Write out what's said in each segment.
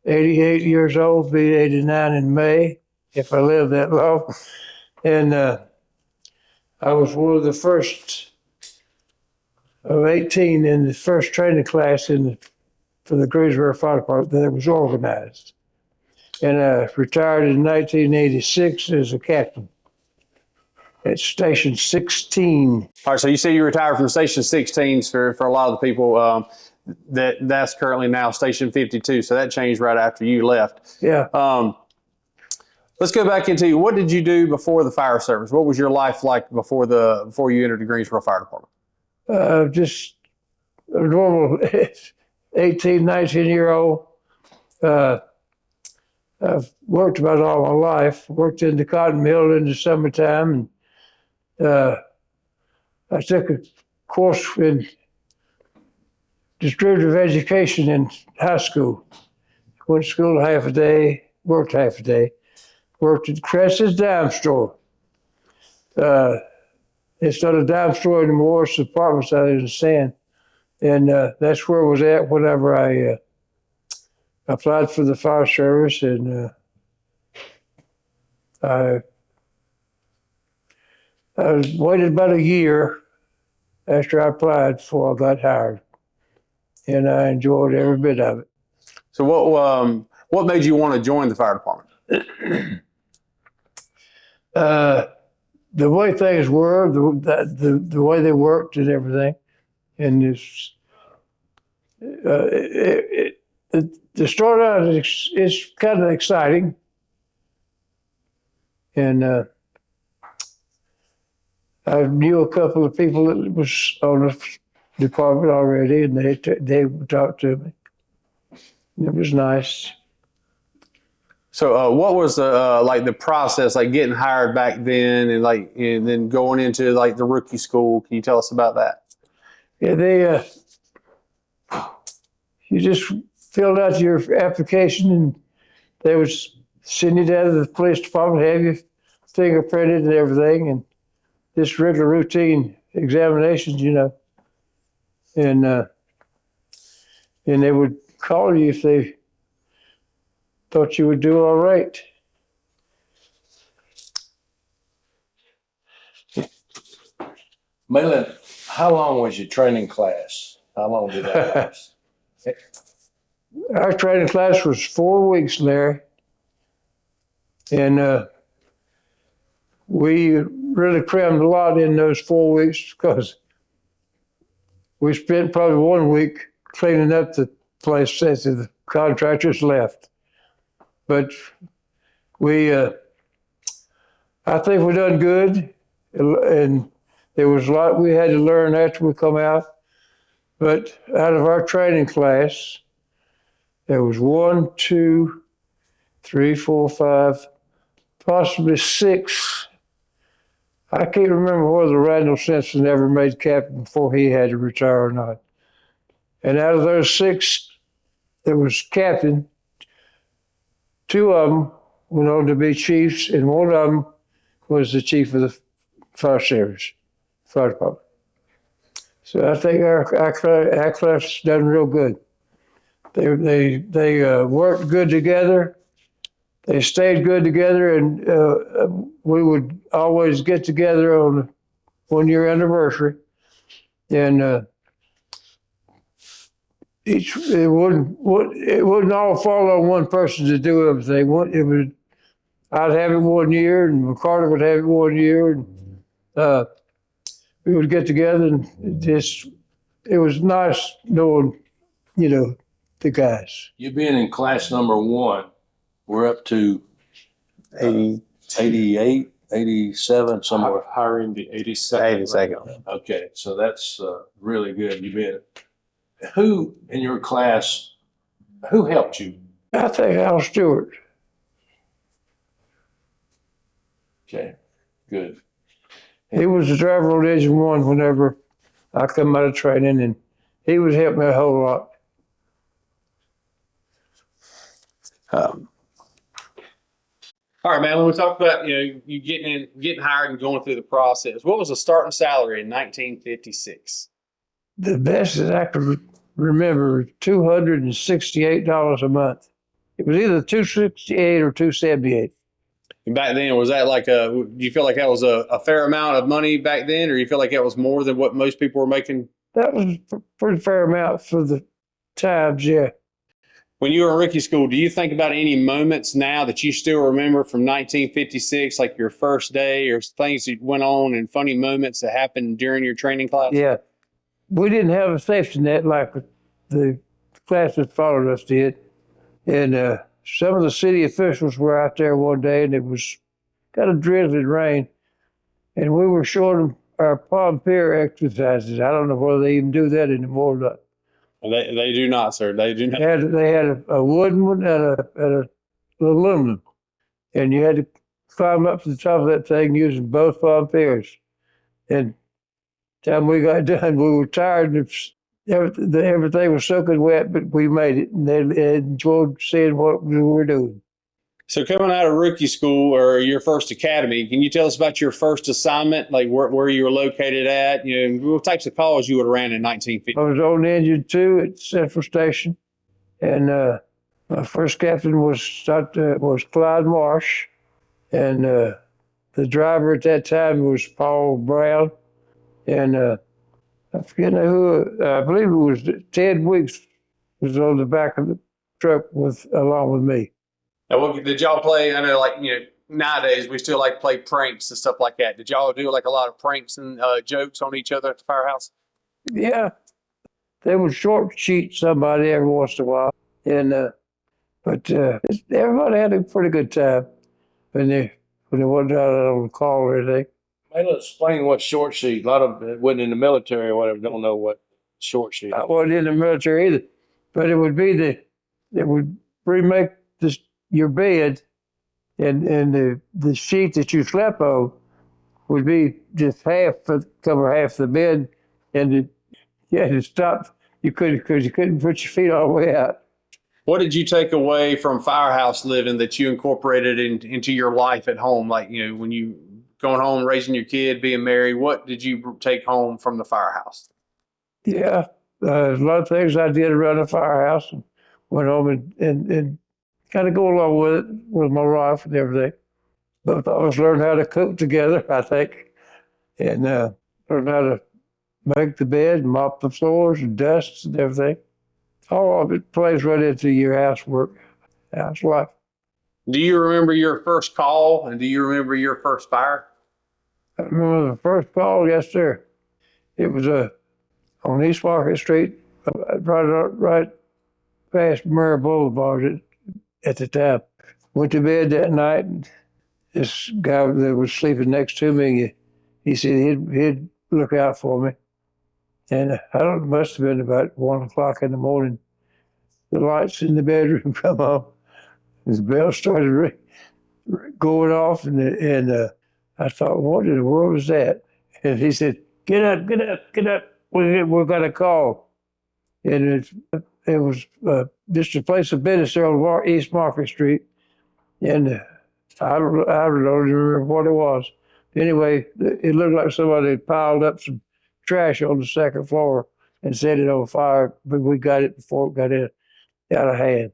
88 years old, be 89 in May, if I live that long. And I was one of the first of 18 in the first training class for the Greensboro Fire Department that was organized. And I retired in 1986 as a captain at Station 16. All right, so you say you retired from Station 16 for a lot of the people. That's currently now Station 52, so that changed right after you left. Yeah. Let's go back into what did you do before the fire service? What was your life like before you entered the Greensboro Fire Department? Just a normal 18, 19-year-old. I've worked about all my life. Worked in the cotton mill in the summertime, and I took a course in distributive education in high school. Went to school half a day, worked half a day. Worked at Cress's dime store. It's not a dime store anymore, it's apartments out in the sand. And that's where I was at whenever I applied for the fire service. And I waited about a year after I applied before I got hired. And I enjoyed every bit of it. So what made you want to join the fire department? The way things were, the way they worked and everything, and this, to start out, it's kind of exciting, and I knew a couple of people that was on the department already, and they would talk to me. It was nice. So what was the process, like getting hired back then, and then going into like the rookie school? Can you tell us about that? Yeah, you just filled out your application, and they would send you down to the police department, have you fingerprinted and everything, and just regular routine examinations, and they would call you if they thought you would do all right. Mahlon, how long was your training class? How long did that last? Our training class was 4 weeks, Larry. And we really crammed a lot in those 4 weeks because we spent probably 1 week cleaning up the place since the contractors left. But I think we done good, and there was a lot we had to learn after we come out. But out of our training class, there was 1, 2, 3, 4, 5, possibly 6. I can't remember whether Randall Simpson ever made captain before he had to retire or not. And out of those 6, there was captain. 2 of them went on to be chiefs, and 1 of them was the chief of the fire service, fire department. So I think our class done real good. They worked good together. They stayed good together, and we would always get together on the 1-year anniversary. And it wouldn't all fall on one person to do everything. I'd have it 1 year, and McCarter would have it 1 year, and we would get together, and it was nice knowing, the guys. You being in class number 1, we're up to 88, 87, somewhere. Hiring the 82nd. 82nd. Okay, so that's really good. Who in your class, who helped you? I think Al Stewart. Okay, good. He was the driver on Engine 1 whenever I come out of training, and he would help me a whole lot. All right, man. When we talk about you getting hired and going through the process, what was the starting salary in 1956? The best that I could remember, $268 a month. It was either 268 or 278. And back then, was that like do you feel like that was a fair amount of money back then, or you feel like that was more than what most people were making? That was a pretty fair amount for the times, yeah. When you were in rookie school, do you think about any moments now that you still remember from 1956, like your first day or things that went on and funny moments that happened during your training class? Yeah. We didn't have a safety net like the class that followed us did. And some of the city officials were out there one day, and it was kind of drizzling rain. And we were showing them our palm pier exercises. I don't know whether they even do that anymore or not. They do not, sir. They do not. They had a wooden one and a aluminum. And you had to climb up to the top of that thing using both palm piers. And time we got done, we were tired. And everything was soaking wet, but we made it. And they enjoyed seeing what we were doing. So coming out of rookie school or your first academy, can you tell us about your first assignment, like where you were located at? You know, what types of calls you would have ran in 1950? I was on Engine 2 at Central Station. And my first captain was Clyde Marsh. And the driver at that time was Paul Brown. And I forget who, I believe it was Ted Weeks was on the back of the truck along with me. Now, did y'all play? I know, like, nowadays we still like to play pranks and stuff like that. Did y'all do like a lot of pranks and jokes on each other at the firehouse? Yeah, they would short sheet somebody every once in a while. And but everybody had a pretty good time when they wasn't out on the call or anything. Hey, let's explain what short sheet. A lot of it wasn't in the military or whatever. Don't know what short sheet. I wasn't in the military either, but it would be it would remake your bed, and the sheet that you slept on would be just cover half the bed, and you had to stop. You couldn't put your feet all the way out. What did you take away from firehouse living that you incorporated into your life at home? Like, when you going home, raising your kid, being married, what did you take home from the firehouse? Yeah, there's a lot of things I did around the firehouse, and went home and kind of go along with it with my wife and everything. Both of us learned how to cook together, I think, and learned how to make the bed, mop the floors, and dust and everything. All of it plays right into your house life. Do you remember your first call, and do you remember your first fire? I remember the first call, yes, sir. It was on East Market Street, right past Murray Boulevard at the time. Went to bed that night, and this guy that was sleeping next to me, he said he'd look out for me. And it must have been about 1 o'clock in the morning. The lights in the bedroom come on. The bell started going off, and I thought, what in the world is that? And he said, get up. We're going to call. And it was just a place of business there on East Market Street. And I don't remember what it was. Anyway, it looked like somebody had piled up some trash on the second floor and set it on fire, but we got it before it got out of hand.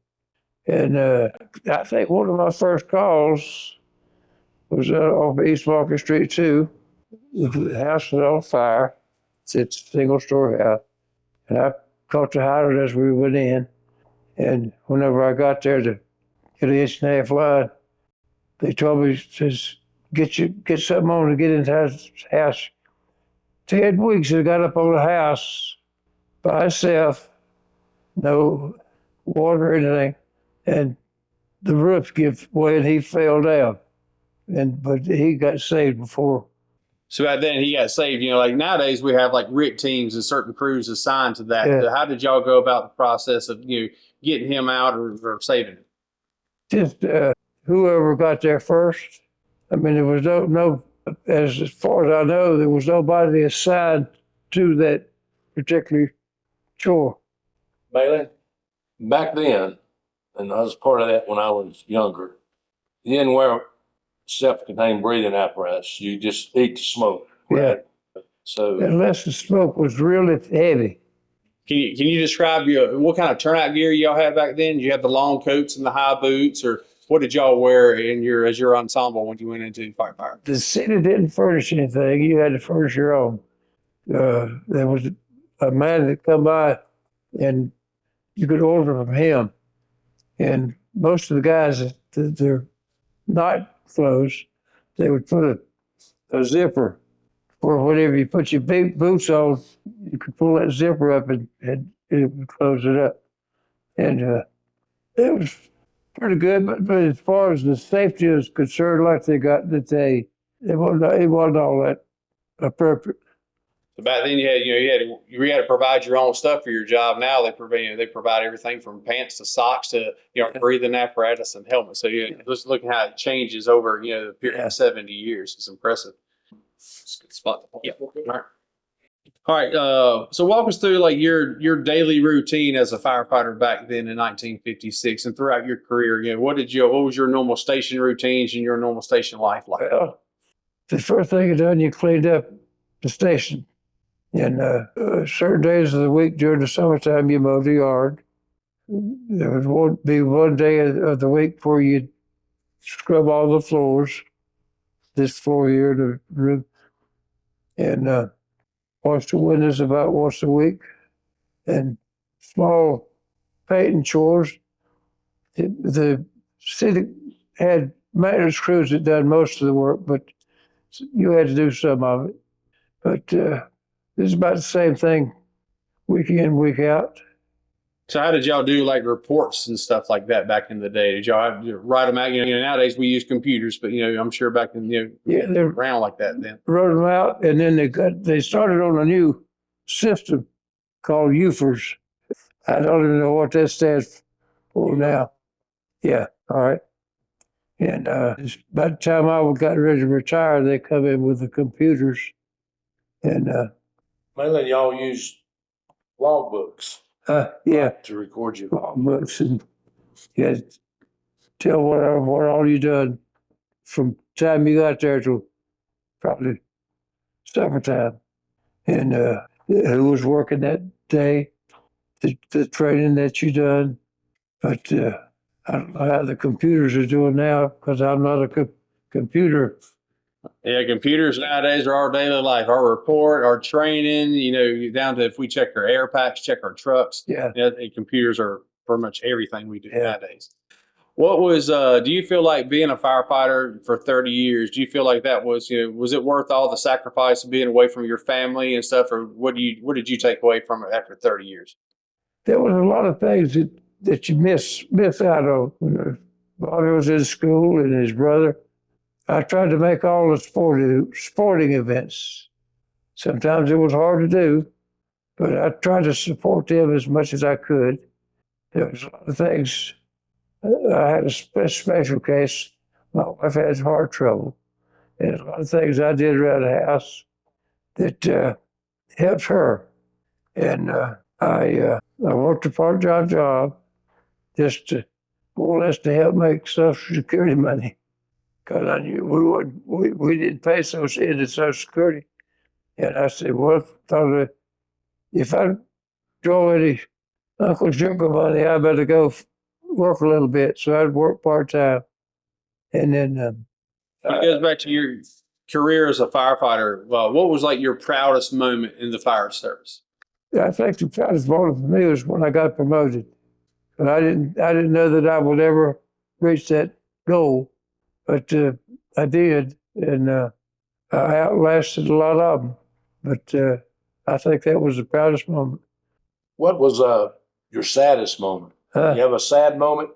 And I think one of my first calls was off East Market Street too. The house was on fire. It's a single-story house. And I caught the hydrant as we went in. And whenever I got there to get an inch and a half line, they told me, says, get something on to get into the house. Ted Weeks had got up on the house by himself, no water or anything, and the roof gave way and he fell down. But he got saved before. So back then he got saved. Like nowadays we have like RIT teams and certain crews assigned to that. Yeah. So how did y'all go about the process of getting him out or saving him? Just whoever got there first. I mean, there was no as far as I know, there was nobody assigned to that particular chore. Mahlon, back then, and I was part of that when I was younger, you didn't wear self-contained breathing apparatus. You just eat the smoke. Right? Yeah. So Unless the smoke was really heavy. Can you describe what kind of turnout gear y'all had back then? Did you have the long coats and the high boots, or what did y'all wear as your ensemble when you went into firefighting? The city didn't furnish anything. You had to furnish your own. There was a man that come by, and you could order from him. And most of the guys, their night clothes, they would put a zipper where whenever you put your big boots on, you could pull that zipper up and it would close it up. And it was pretty good. But as far as the safety is concerned, like it wasn't all that appropriate. So back then you had to provide your own stuff for your job. Now they provide everything from pants to socks to breathing apparatus and helmets. So just looking how it changes over the period of 70 years. It's impressive. It's a good spot. Yeah. All right. All right. So walk us through like your daily routine as a firefighter back then in 1956 and throughout your career. What was your normal station routines and your normal station life like? Well, the first thing you done, you cleaned up the station. And certain days of the week during the summertime, you mowed the yard. There would be one day of the week where you'd scrub all the floors, this floor here, the roof, and wash the windows about once a week. And small painting chores. The city had maintenance crews that done most of the work, but you had to do some of it. But it's about the same thing week in, week out. So how did y'all do like reports and stuff like that back in the day? Did y'all have to write them out? Nowadays we use computers, but I'm sure back then they around like that then. Wrote them out, and then they started on a new system called UFERS. I don't even know what that stands for now. Yeah, all right. And by the time I got ready to retire, they come in with the computers, and Mainly y'all use logbooks yeah, to record your logbooks, and you had to tell what all you done from time you got there to probably summertime, and who was working that day, the training that you done. But I don't know how the computers are doing now because I'm not a computer. Yeah, computers nowadays are our daily life. Our report, our training, down to if we check our air packs, check our trucks. Yeah. Computers are pretty much everything we do nowadays. What do you feel like being a firefighter for 30 years? Do you feel like that was it worth all the sacrifice of being away from your family and stuff? Or what did you take away from it after 30 years? There was a lot of things that you miss out on. Bobby was in school and his brother. I tried to make all the sporting events. Sometimes it was hard to do, but I tried to support them as much as I could. There was a lot of things. I had a special case. My wife had heart trouble. And a lot of things I did around the house that helped her. And I worked a part-time job just to more or less to help make Social Security money. Because I knew we didn't pay into Social Security. And I said, well, if I draw any Uncle Sugar money, I better go work a little bit. So I'd work part-time. And then... it goes back to your career as a firefighter. What was like your proudest moment in the fire service? I think the proudest moment for me was when I got promoted. But I didn't know that I would ever reach that goal. But I did, and I outlasted a lot of them. But I think that was the proudest moment. What was your saddest moment? You have a sad moment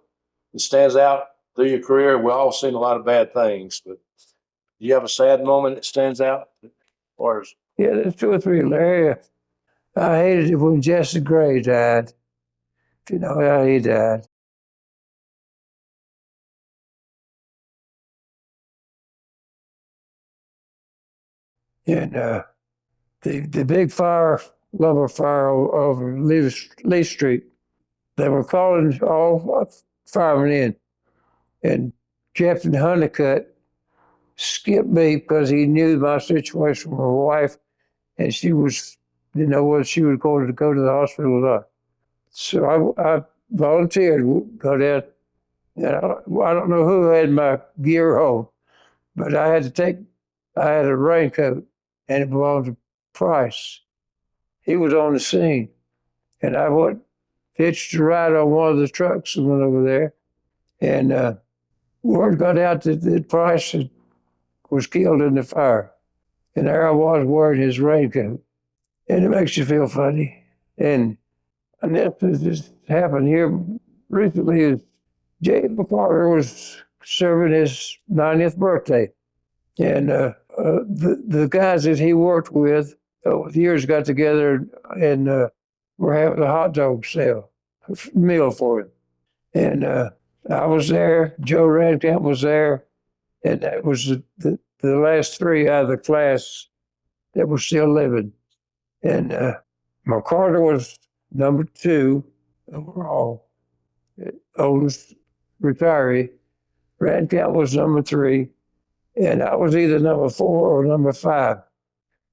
that stands out through your career? We've all seen a lot of bad things, but do you have a sad moment that stands out? Yeah, there's two or three, Larry. I hated it when Jesse Gray died. You know how he died. And the big lumber fire over Lee Street, they were calling all firemen in. And Captain Honeycutt skipped me because he knew my situation with my wife, and she was didn't know whether she was going to go to the hospital or not. So I volunteered to go down. And I don't know who had my gear home, but I had a raincoat, and it belonged to Price. He was on the scene, and I hitched a ride on one of the trucks and went over there, and word got out that Price was killed in the fire, and there I was wearing his raincoat, and it makes you feel funny. And this happened here recently. Jay McCarter was serving his 90th birthday, and the guys that he worked with over the years got together and were having a hot dog meal for him. And I was there, Joe Radcamp was there, and that was the last three out of the class that were still living. And McCarter was number 2 overall, oldest retiree. Radcamp was number 3, and I was either number 4 or number 5.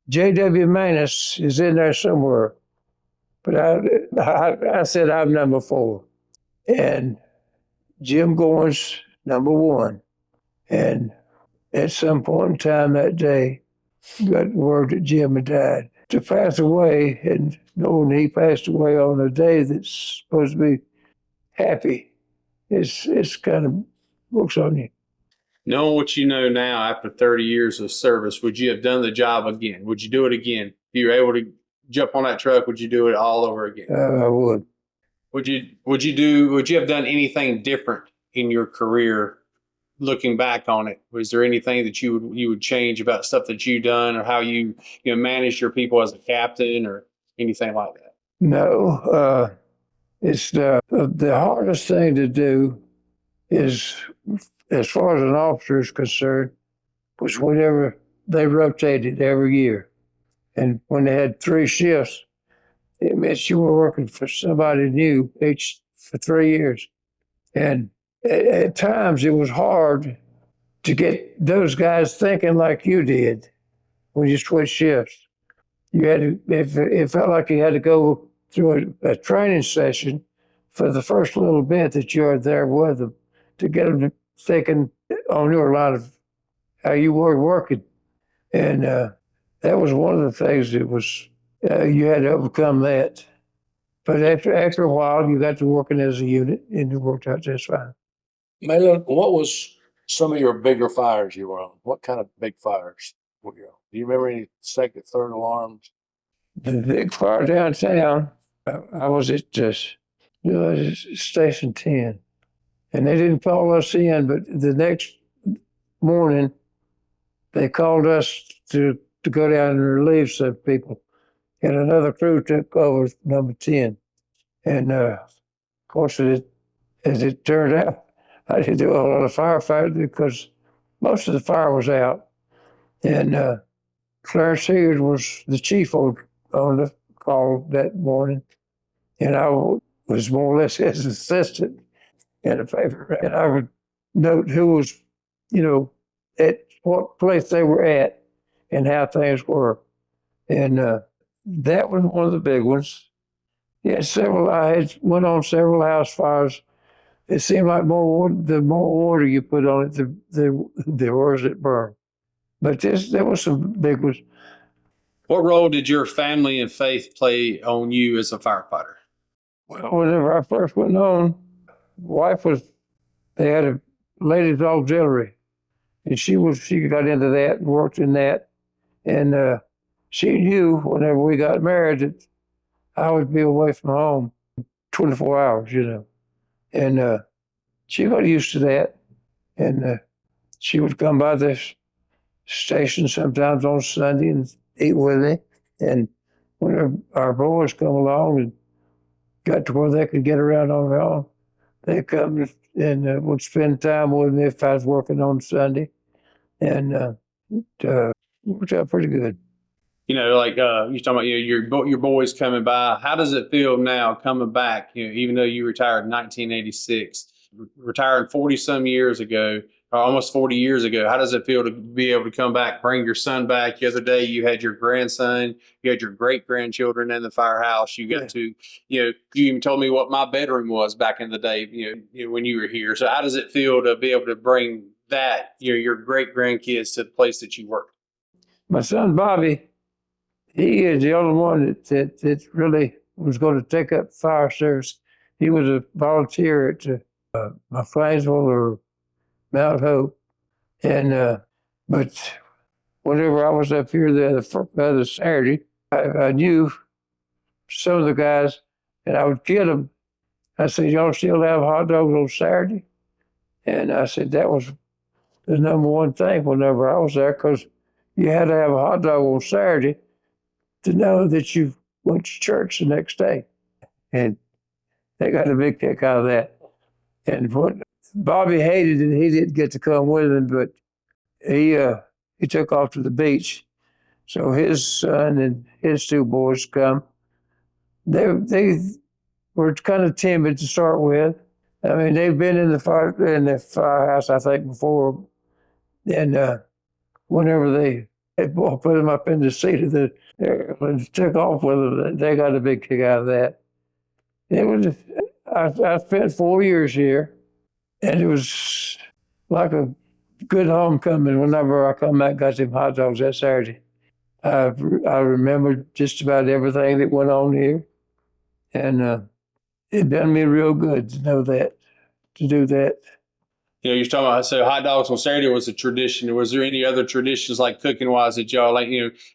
J.W. Manus is in there somewhere, but I said I'm number 4. And Jim Goins, number 1. And at some point in time that day, got word that Jim had died. To pass away, and knowing he passed away on a day that's supposed to be happy, it's kind of works on you. Knowing what you know now after 30 years of service, would you have done the job again? Would you do it again? If you were able to jump on that truck, would you do it all over again? I would. Would you have done anything different in your career looking back on it? Was there anything that you would change about stuff that you've done, or how you managed your people as a captain, or anything like that? No, it's the hardest thing to do is, as far as an officer is concerned, was whenever they rotated every year. And when they had 3 shifts, it meant you were working for somebody new each for 3 years. And at times it was hard to get those guys thinking like you did when you switched shifts. You had to, it felt like you had to go through a training session for the first little bit that you were there with them to get them thinking on your line of how you were working. And that was one of the things that was, you had to overcome that. But after a while, you got to working as a unit, and it worked out just fine. Mahlon, what was some of your bigger fires you were on? What kind of big fires were you on? Do you remember any second, third alarms? The big fire downtown, I was at Station 10, and they didn't call us in, but the next morning, they called us to go down and relieve some people. And another crew took over number 10. And of course, as it turned out, I didn't do a lot of firefighting because most of the fire was out. And Clarence Hilliard was the chief on the call that morning. And I was more or less his assistant in the paper. And I would note who was, at what place they were at and how things were. And that was one of the big ones. Yeah, I went on several house fires. It seemed like the more water you put on it, the worse it burned. But there was some big ones. What role did your family and faith play on you as a firefighter? Well, whenever I first went on, they had a ladies auxiliary, and she got into that and worked in that. And she knew whenever we got married that I would be away from home 24 hours, And she got used to that. And she would come by the station sometimes on Sunday and eat with me. And when our boys come along and got to where they could get around on their own, they come and would spend time with me if I was working on Sunday. And it worked out pretty good. Like you're talking about your boys coming by. How does it feel now coming back? Even though you retired in 1986, retiring 40 some years ago, or almost 40 years ago. How does it feel to be able to come back, bring your son back? The other day, you had your grandson, you had your great grandchildren in the firehouse. You got to, you even told me what my bedroom was back in the day, when you were here. So how does it feel to be able to bring that, your great grandkids to the place that you work? My son Bobby, he is the only one that really was going to take up fire service. He was a volunteer at Mcleansville or Mount Hope, and but whenever I was up here the other Saturday, I knew some of the guys, and I would get them. I said, "Y'all still have hot dogs on Saturday?" And I said that was the number one thing whenever I was there, because you had to have a hot dog on Saturday to know that you went to church the next day. And they got a big kick out of that. And what Bobby hated it, he didn't get to come with him, but he took off to the beach. So his son and his two boys come. They were kind of timid to start with. I mean, they've been in the firehouse, I think, before. And whenever they put them up in the seat of the airplane, took off with them, they got a big kick out of that. It was. I spent 4 years here, and it was like a good homecoming. Whenever I come back, got them hot dogs that Saturday. I remember just about everything that went on here, and it done me real good to know that, to do that. You're talking about, so hot dogs on Saturday was a tradition. Was there any other traditions like cooking wise that y'all like,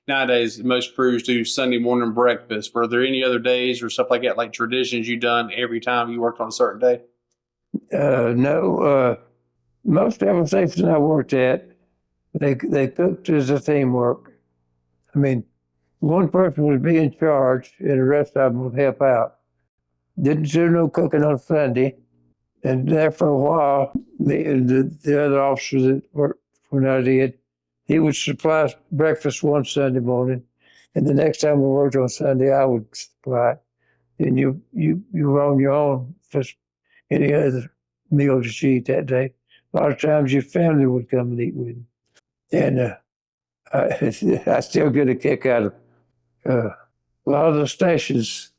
nowadays most crews do Sunday morning breakfast. Were there any other days or stuff like that, like traditions you done every time you worked on a certain day? No, most every station I worked at, they cooked as a teamwork. I mean, one person would be in charge and the rest of them would help out. Didn't do no cooking on Sunday. And there for a while, the other officer that worked when I did, he would supply breakfast one Sunday morning, and the next time we worked on Sunday, I would supply. And you were on your own for any other meal that you eat that day. A lot of times your family would come and eat with you. And I still get a kick out of a lot of the stations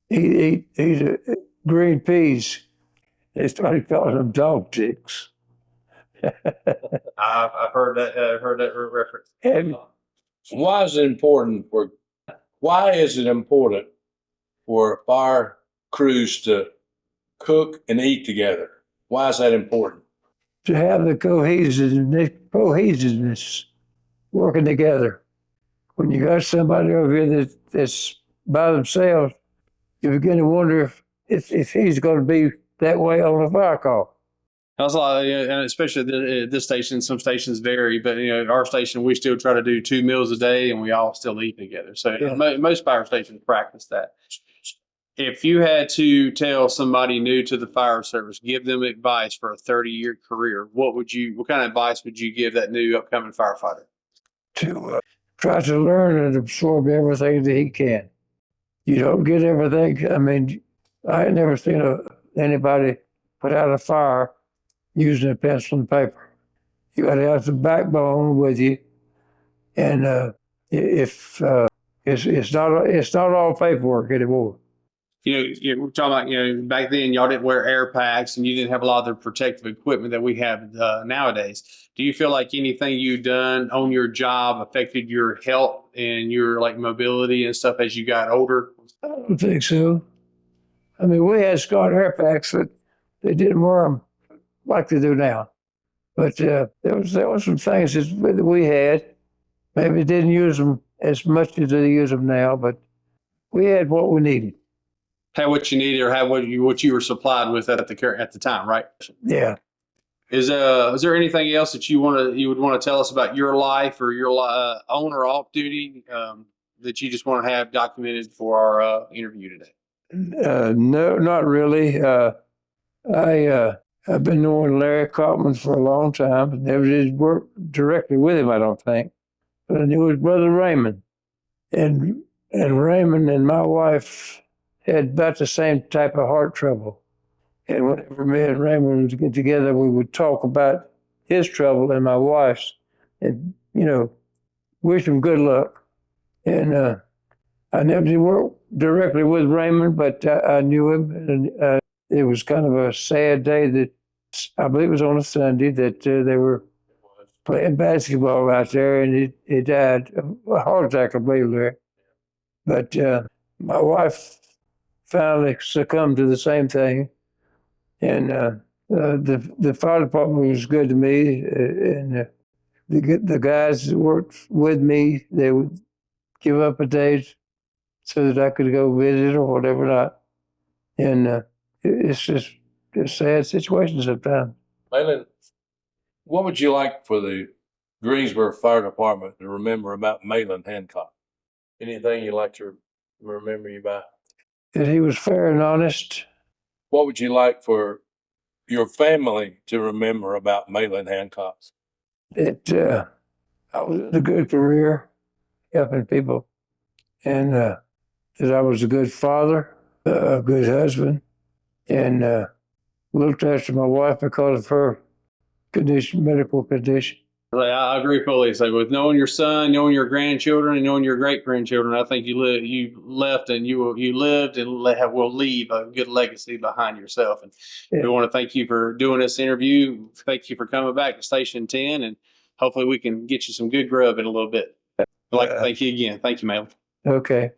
eat green peas. They started calling them dog ticks. I've heard that reference. And Why is it important for fire crews to cook and eat together? Why is that important? to have the cohesiveness working together. When you got somebody over here that's by themselves, you begin to wonder if he's going to be that way on a fire call. That's a lot, and especially at this station. Some stations vary, but at our station, we still try to do 2 meals a day, and we all still eat together. So most fire stations practice that. If you had to tell somebody new to the fire service, give them advice for a 30-year career, what kind of advice would you give that new upcoming firefighter? To try to learn and absorb everything that he can. You don't get everything. I mean, I ain't never seen anybody put out a fire using a pencil and paper. You got to have some backbone with you, and it's not all paperwork anymore. We're talking about, back then y'all didn't wear air packs and you didn't have a lot of the protective equipment that we have nowadays. Do you feel like anything you've done on your job affected your health and your mobility and stuff as you got older? I don't think so. I mean, we had Scott air packs, but they didn't wear them like they do now. But there was some things that we had. Maybe didn't use them as much as they use them now, but we had what we needed. Had what you needed, or had what you were supplied with at the time, right? Yeah. Is there anything else that you would want to tell us about your life or your on or off duty that you just want to have documented for our interview today? No, not really. I've been knowing Larry Kaufman for a long time. Never did work directly with him, I don't think. But I knew his brother Raymond. And Raymond and my wife had about the same type of heart trouble. And whenever me and Raymond would get together, we would talk about his trouble and my wife's, and wish him good luck. And I never did work directly with Raymond, but I knew him, and it was kind of a sad day that I believe it was on a Sunday that they were playing basketball out there, and he died of a heart attack, I believe, there. But my wife finally succumbed to the same thing, and the fire department was good to me, and the guys that worked with me, they would give up a day so that I could go visit or whatever not. And it's just a sad situation sometimes. Mahlon, what would you like for the Greensboro Fire Department to remember about Mahlon Hancock? Anything you'd like to remember you by? That he was fair and honest. What would you like for your family to remember about Mahlon Hancock? That I was in a good career, helping people, and that I was a good father, a good husband, and looked after my wife because of her condition, medical condition. I agree fully. So with knowing your son, knowing your grandchildren, and knowing your great grandchildren, I think you left, and you lived, and will leave a good legacy behind yourself. And we want to thank you for doing this interview. Thank you for coming back to Station 10, and hopefully we can get you some good grub in a little bit. I'd like to thank you again. Thank you, Mahlon. Okay.